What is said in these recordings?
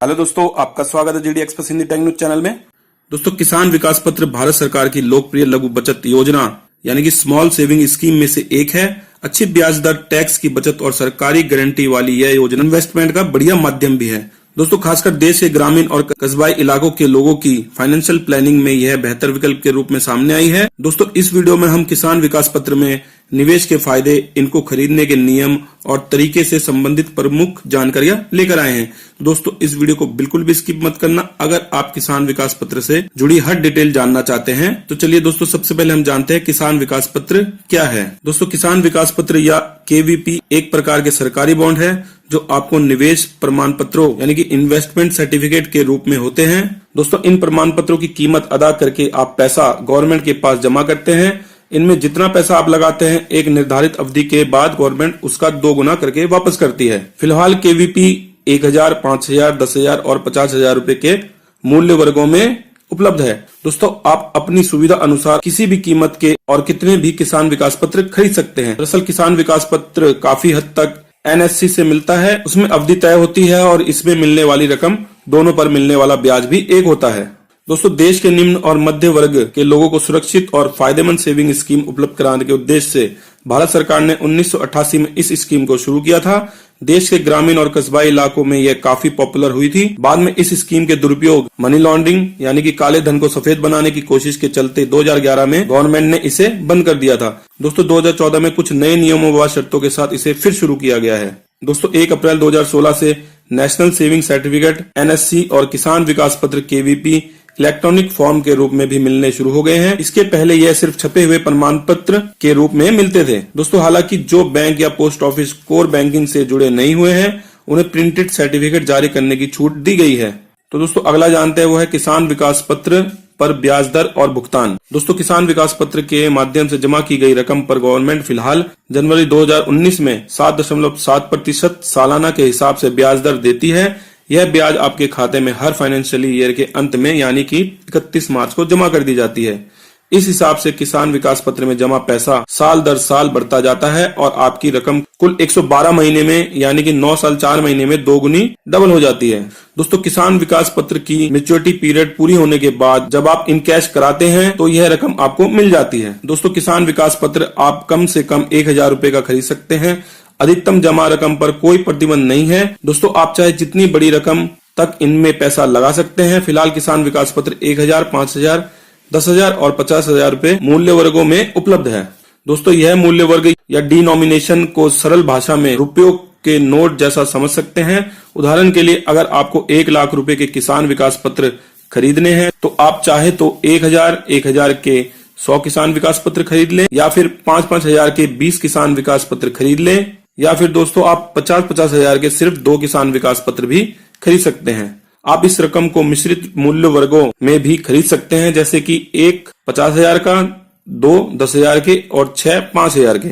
Hello दोस्तों, आपका स्वागत है GD express Hindi tech news channel में। दोस्तों, किसान विकास पत्र भारत सरकार की लोकप्रिय लघु बचत योजना यानी कि स्मॉल सेविंग स्कीम में से एक है। अच्छी ब्याज दर, टैक्स की बचत और सरकारी गारंटी वाली यह योजना इन्वेस्टमेंट का बढ़िया माध्यम भी है। दोस्तों, खासकर देश के ग्रामीण और कस्बाई इलाकों के लोगों की फाइनेंशियल प्लानिंग में यह बेहतर विकल्प के रूप में सामने आई है। दोस्तों, इस वीडियो में हम किसान विकास पत्र में निवेश के फायदे, इनको खरीदने के नियम और तरीके से संबंधित प्रमुख जानकारियां लेकर आए हैं। दोस्तों, इस वीडियो को बिल्कुल भी स्किप मत करना अगर आप किसान विकास पत्र से जुड़ी हर डिटेल जानना चाहते हैं। तो चलिए दोस्तों, सबसे पहले हम जानते हैं किसान विकास पत्र क्या है। दोस्तों, किसान विकास पत्र या केवीपी एक प्रकार के सरकारी बॉन्ड है जो आपको निवेश प्रमाण पत्रों यानी कि इन्वेस्टमेंट सर्टिफिकेट के रूप में होते हैं। दोस्तों, इन प्रमाण पत्रों की कीमत अदा करके आप पैसा गवर्नमेंट के पास जमा करते हैं। इनमें जितना पैसा आप लगाते हैं, एक निर्धारित अवधि के बाद गवर्नमेंट उसका 2 गुना करके वापस करती है। फिलहाल केवीपी 1000, 5000, 10,000 और 50,000 रुपए के मूल्य वर्गों में उपलब्ध है। दोस्तों, आप अपनी सुविधा अनुसार किसी भी कीमत के और कितने भी किसान विकास पत्र खरीद सकते हैं। दरअसल किसान विकास पत्र काफी हद तक एनएससी से मिलता है। उसमें अवधि तय होती है और इसमें मिलने वाली रकम, दोनों पर मिलने वाला ब्याज भी एक होता है। दोस्तों, देश के निम्न और मध्य वर्ग के लोगों को सुरक्षित और फायदेमंद सेविंग स्कीम उपलब्ध कराने के उद्देश्य से भारत सरकार ने 1988 में इस स्कीम को शुरू किया था। देश के ग्रामीण और कस्बाई इलाकों में यह काफी पॉपुलर हुई थी। बाद में इस स्कीम के दुरुपयोग, मनी लॉन्ड्रिंग यानी कि काले धन को सफेद बनाने की कोशिश के चलते 2011 में गवर्नमेंट ने इसे बंद कर दिया था। दोस्तों, 2014 में कुछ नए नियमों व शर्तों के साथ इसे फिर शुरू किया गया है। दोस्तों, 1 अप्रैल 2016 से नेशनल सेविंग सर्टिफिकेट एनएससी और किसान विकास पत्र केवीपी इलेक्ट्रॉनिक फॉर्म के रूप में भी मिलने शुरू हो गए हैं। इसके पहले यह सिर्फ छपे हुए प्रमाण पत्र के रूप में मिलते थे। दोस्तों, हालांकि जो बैंक या पोस्ट ऑफिस कोर बैंकिंग से जुड़े नहीं हुए हैं, उन्हें प्रिंटेड सर्टिफिकेट जारी करने की छूट दी गई है। तो दोस्तों, अगला जानते हैं वो है किसान विकास पत्र पर ब्याज दर और भुगतान। दोस्तों, किसान विकास पत्र के माध्यम से जमा की गई रकम पर गवर्नमेंट फिलहाल जनवरी 2019 में 7.7% सालाना के हिसाब से ब्याज दर देती है। यह ब्याज आपके खाते में हर फाइनेंशियल ईयर के अंत में यानी कि 31 मार्च को जमा कर दी जाती है। इस हिसाब से किसान विकास पत्र में जमा पैसा साल दर साल बढ़ता जाता है और आपकी रकम कुल 112 महीने में यानी कि 9 साल 4 महीने में 2 गुनी डबल हो जाती है। दोस्तों, किसान विकास पत्र की मैच्योरिटी पीरियड पूरी होने के बाद जब आप इन कैश कराते हैं तो यह रकम आपको मिल जाती है। दोस्तों, किसान विकास पत्र आप कम से कम 1000 रुपए का खरीद सकते हैं। अधिकतम जमा रकम पर कोई प्रतिबंध नहीं है। दोस्तों, आप चाहे जितनी बड़ी रकम तक इनमें पैसा लगा सकते हैं। फिलहाल किसान विकास पत्र 1000, 5000, 10,000 और 50,000 रुपए मूल्य वर्गों में उपलब्ध है। दोस्तों, यह मूल्य वर्ग या डिनोमिनेशन को सरल भाषा में रुपयों के नोट जैसा समझ सकते हैं। उदाहरण के लिए, अगर आपको 1 लाख रुपए के किसान विकास पत्र खरीदने हैं तो आप चाहे तो 1000 के 100 किसान विकास पत्र खरीद लें, या फिर 5-5 हजार के 20 किसान विकास पत्र खरीद लें, या फिर दोस्तों आप 50-50 हजार के सिर्फ 2 किसान विकास पत्र भी खरीद सकते हैं। आप इस रकम को मिश्रित मूल्य वर्गों में भी खरीद सकते हैं, जैसे कि 1 50,000 का, 2 10,000 के और 6 5,000 के।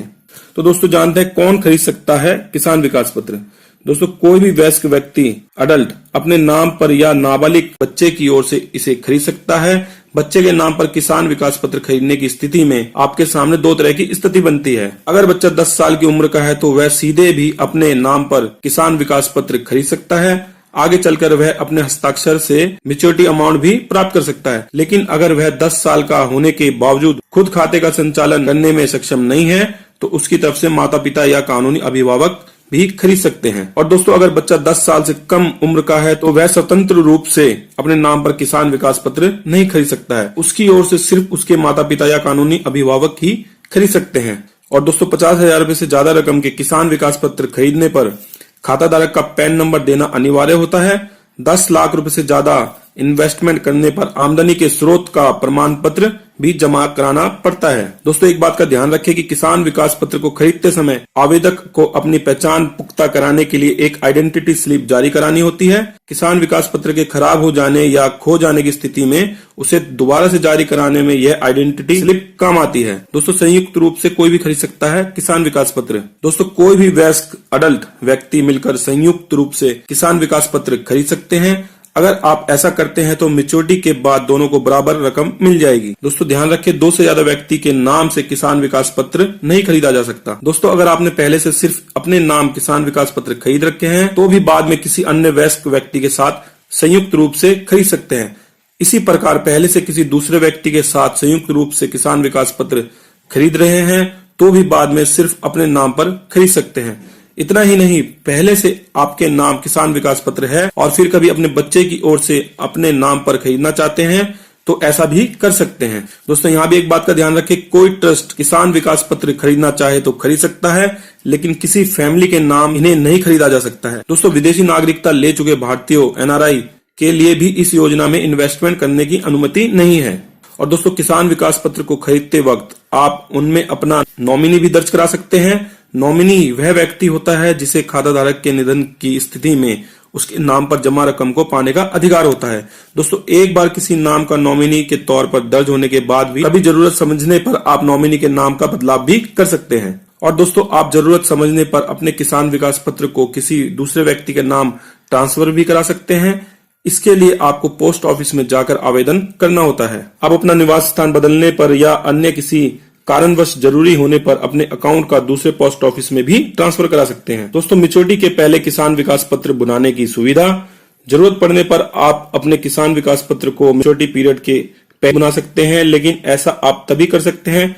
तो दोस्तों, जानते हैं कौन खरीद सकता है किसान विकास पत्र। दोस्तों, कोई भी वयस्क व्यक्ति, अडल्ट, अपने नाम पर या नाबालिग बच्चे की ओर से इसे खरीद सकता है। बच्चे के नाम पर किसान विकास पत्र खरीदने की स्थिति में आपके सामने 2 तरह की स्थिति बनती है। अगर बच्चा 10 साल की उम्र का है तो वह सीधे भी अपने नाम पर किसान विकास पत्र खरीद सकता है। आगे चलकर वह अपने हस्ताक्षर से मैच्योरिटी अमाउंट भी प्राप्त कर सकता है। लेकिन अगर वह 10 साल का होने के बावजूद खुद खाते का संचालन करने में सक्षम नहीं है तो उसकी तरफ से माता पिता या कानूनी अभिभावक भी खरीद सकते हैं। और दोस्तों, अगर बच्चा 10 साल से कम उम्र का है तो वह स्वतंत्र रूप से अपने नाम पर किसान विकास पत्र नहीं खरीद सकता है। उसकी ओर से सिर्फ उसके माता पिता या कानूनी अभिभावक ही खरीद सकते हैं। और दोस्तों, 50,000 रुपए से ज्यादा रकम के किसान विकास पत्र खरीदने पर खाता धारक का पैन नंबर देना अनिवार्य होता है। 10 लाख रुपए से ज्यादा इन्वेस्टमेंट करने पर आमदनी के स्रोत का प्रमाण पत्र भी जमा कराना पड़ता है। दोस्तों, एक बात का ध्यान रखें कि किसान विकास पत्र को खरीदते समय आवेदक को अपनी पहचान पुख्ता कराने के लिए एक आइडेंटिटी स्लिप जारी करानी होती है। किसान विकास पत्र के खराब हो जाने या खो जाने की स्थिति में उसे दोबारा से जारी कराने में यह आइडेंटिटी स्लिप काम आती है। दोस्तों, संयुक्त रूप से कोई भी खरीद सकता है किसान विकास पत्र। दोस्तों, कोई भी वयस्क अडल्ट व्यक्ति मिलकर संयुक्त रूप से किसान विकास पत्र खरीद सकते हैं। अगर आप ऐसा करते हैं तो मैच्योरिटी के बाद दोनों को बराबर रकम मिल जाएगी। दोस्तों ध्यान रखें, 2 से ज्यादा व्यक्ति के नाम से किसान विकास पत्र नहीं खरीदा जा सकता। दोस्तों अगर आपने पहले से सिर्फ अपने नाम किसान विकास पत्र खरीद रखे हैं तो भी बाद में किसी अन्य वयस्क व्यक्ति के साथ संयुक्त रूप से खरीद सकते हैं। इसी प्रकार पहले से किसी दूसरे व्यक्ति के साथ संयुक्त रूप से किसान विकास पत्र खरीद रहे हैं तो भी बाद में सिर्फ अपने नाम पर खरीद सकते हैं। इतना ही नहीं, पहले से आपके नाम किसान विकास पत्र है और फिर कभी अपने बच्चे की ओर से अपने नाम पर खरीदना चाहते हैं तो ऐसा भी कर सकते हैं। दोस्तों यहाँ भी एक बात का ध्यान रखें, कोई ट्रस्ट किसान विकास पत्र खरीदना चाहे तो खरीद सकता है, लेकिन किसी फैमिली के नाम इन्हें नहीं खरीदा जा सकता है। दोस्तों विदेशी नागरिकता ले चुके भारतीयों NRI के लिए भी इस योजना में इन्वेस्टमेंट करने की अनुमति नहीं है। और दोस्तों किसान विकास पत्र को खरीदते वक्त आप उनमें अपना नॉमिनी भी दर्ज करा सकते हैं। नॉमिनी वह व्यक्ति होता है जिसे खाताधारक के निधन की स्थिति में उसके नाम पर जमा रकम को पाने का अधिकार होता है। दोस्तों एक बार किसी नाम का नॉमिनी के तौर पर दर्ज होने के बाद भी कभी जरूरत समझने पर आप नॉमिनी के नाम का बदलाव भी कर सकते हैं। और दोस्तों आप जरूरत समझने पर अपने किसान विकास पत्र को किसी दूसरे व्यक्ति के नाम ट्रांसफर भी करा सकते हैं। इसके लिए आपको पोस्ट ऑफिस में जाकर आवेदन करना होता है। आप अपना निवास स्थान बदलने पर या अन्य किसी कारणवश जरूरी होने पर अपने अकाउंट का दूसरे पोस्ट ऑफिस में भी ट्रांसफर करा सकते हैं। दोस्तों मैच्योरिटी के पहले किसान विकास पत्र बनाने की सुविधा, जरूरत पड़ने पर आप अपने किसान विकास पत्र को मैच्योरिटी पीरियड के पहले बना सकते हैं, लेकिन ऐसा आप तभी कर सकते हैं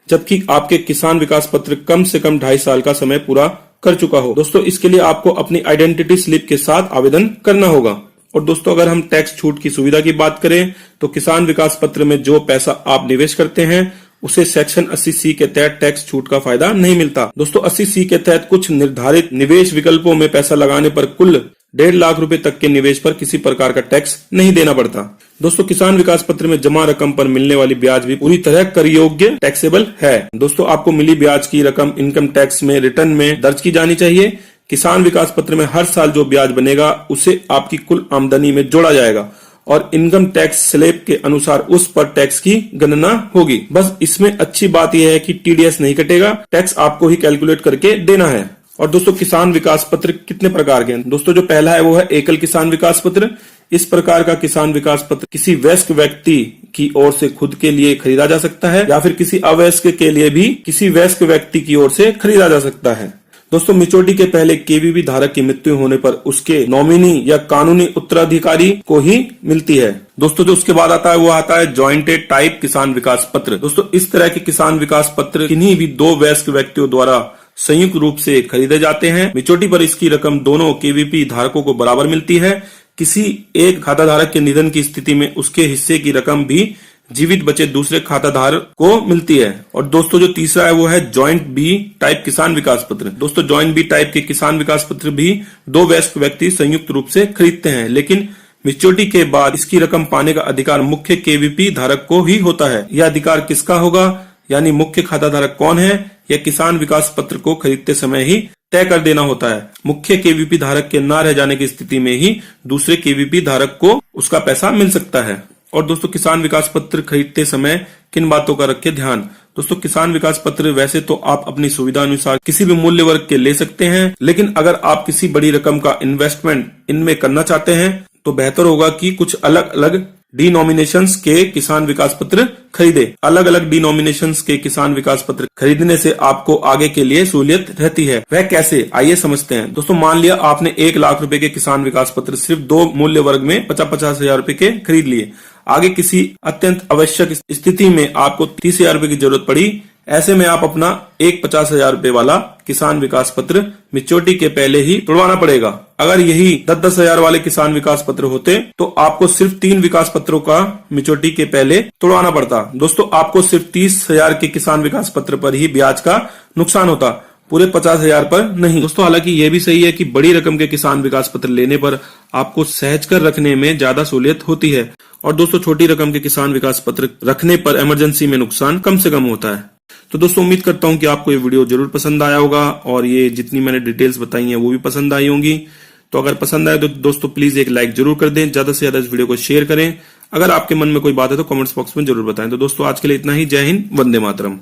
जबकि आपके किसान विकास पत्र कम से कम 2.5 साल का समय पूरा कर चुका हो। दोस्तों इसके लिए आपको अपनी आइडेंटिटी स्लिप के साथ आवेदन करना होगा। और दोस्तों अगर हम टैक्स छूट की सुविधा की बात करें तो किसान विकास पत्र में जो पैसा आप निवेश करते हैं उसे सेक्शन 80C के तहत टैक्स छूट का फायदा नहीं मिलता। दोस्तों 80C के तहत कुछ निर्धारित निवेश विकल्पों में पैसा लगाने पर कुल 1.5 लाख रुपए तक के निवेश पर किसी प्रकार का टैक्स नहीं देना पड़ता। दोस्तों किसान विकास पत्र में जमा रकम पर मिलने वाली ब्याज भी पूरी तरह कर योग्य टैक्सेबल है। दोस्तों आपको मिली ब्याज की रकम इनकम टैक्स में रिटर्न में दर्ज की जानी चाहिए। किसान विकास पत्र में हर साल जो ब्याज बनेगा उसे आपकी कुल आमदनी में जोड़ा जाएगा और इनकम टैक्स स्लैब के अनुसार उस पर टैक्स की गणना होगी। बस इसमें अच्छी बात यह है कि TDS नहीं कटेगा, टैक्स आपको ही कैलकुलेट करके देना है। और दोस्तों किसान विकास पत्र कितने प्रकार के हैं? दोस्तों जो पहला है वो है एकल किसान विकास पत्र। इस प्रकार का किसान विकास पत्र किसी वयस्क व्यक्ति की ओर से खुद के लिए खरीदा जा सकता है या फिर किसी अवयस्क के लिए भी किसी वयस्क व्यक्ति की ओर से खरीदा जा सकता है। दोस्तों मैच्योरिटी के पहले KVP धारक की मृत्यु होने पर उसके नॉमिनी या कानूनी उत्तराधिकारी को ही मिलती है। दोस्तों जो उसके बाद आता है वो आता है जॉइंटेड टाइप किसान विकास पत्र। दोस्तों इस तरह के किसान विकास पत्र किन्हीं भी 2 वयस्क व्यक्तियों द्वारा संयुक्त रूप से खरीदे जाते हैं। मैच्योरिटी पर इसकी रकम दोनों KVP धारकों को बराबर मिलती है। किसी एक खाताधारक के निधन की स्थिति में उसके हिस्से की रकम भी जीवित बचे दूसरे खाताधारक को मिलती है। और दोस्तों जो तीसरा है वो है जॉइंट B टाइप किसान विकास पत्र। दोस्तों जॉइंट B टाइप के किसान विकास पत्र भी 2 वयस्क व्यक्ति संयुक्त रूप से खरीदते हैं, लेकिन मैच्योरिटी के बाद इसकी रकम पाने का अधिकार मुख्य KVP धारक को ही होता है। यह अधिकार किसका होगा, यानी मुख्य खाताधारक कौन है, यह किसान विकास पत्र को खरीदते समय ही तय कर देना होता है। मुख्य KVP धारक के न रह जाने की स्थिति में ही दूसरे KVP धारक को उसका पैसा मिल सकता है। और दोस्तों किसान विकास पत्र खरीदते समय किन बातों का रखें ध्यान? दोस्तों किसान विकास पत्र वैसे तो आप अपनी सुविधा अनुसार किसी भी मूल्य वर्ग के ले सकते हैं, लेकिन अगर आप किसी बड़ी रकम का इन्वेस्टमेंट इनमें करना चाहते हैं तो बेहतर होगा कि कुछ अलग अलग डिनोमिनेशंस के किसान विकास पत्र खरीदे। अलग अलग डिनोमिनेशंस के किसान विकास पत्र खरीदने से आपको आगे के लिए सहूलियत रहती है। वह कैसे, आइए समझते हैं। दोस्तों मान लिया आपने 1 लाख रुपए के किसान विकास पत्र सिर्फ 2 मूल्य वर्ग में 50-50 हजार रुपए के खरीद लिए। आगे किसी अत्यंत आवश्यक स्थिति में आपको 30 हजार रुपए की जरूरत पड़ी, ऐसे में आप अपना एक 50 हजार रुपए वाला किसान विकास पत्र मैच्योरिटी के पहले ही तोड़वाना पड़ेगा। अगर यही 10-10 हजार वाले किसान विकास पत्र होते तो आपको सिर्फ 3 विकास पत्रों का मैच्योरिटी के पहले तोड़वाना पड़ता। दोस्तों आपको सिर्फ 30 हजार के किसान विकास पत्र पर ही ब्याज का नुकसान होता, पूरे 50 हजार पर नहीं। दोस्तों हालांकि यह भी सही है कि बड़ी रकम के किसान विकास पत्र लेने पर आपको सहज कर रखने में ज्यादा सहूलियत होती है, और दोस्तों छोटी रकम के किसान विकास पत्र रखने पर इमरजेंसी में नुकसान कम से कम होता है। तो दोस्तों उम्मीद करता हूं कि आपको ये वीडियो जरूर पसंद आया होगा और ये जितनी मैंने डिटेल्स बताई हैं वो भी पसंद आई होंगी। तो अगर पसंद आए तो दोस्तों प्लीज एक लाइक जरूर कर दें, ज्यादा से ज्यादा इस वीडियो को शेयर करें। अगर आपके मन में कोई बात है तो कमेंट्स बॉक्स में जरूर बताएं। तो दोस्तों आज के लिए इतना ही। जय हिंद, वंदे मातरम।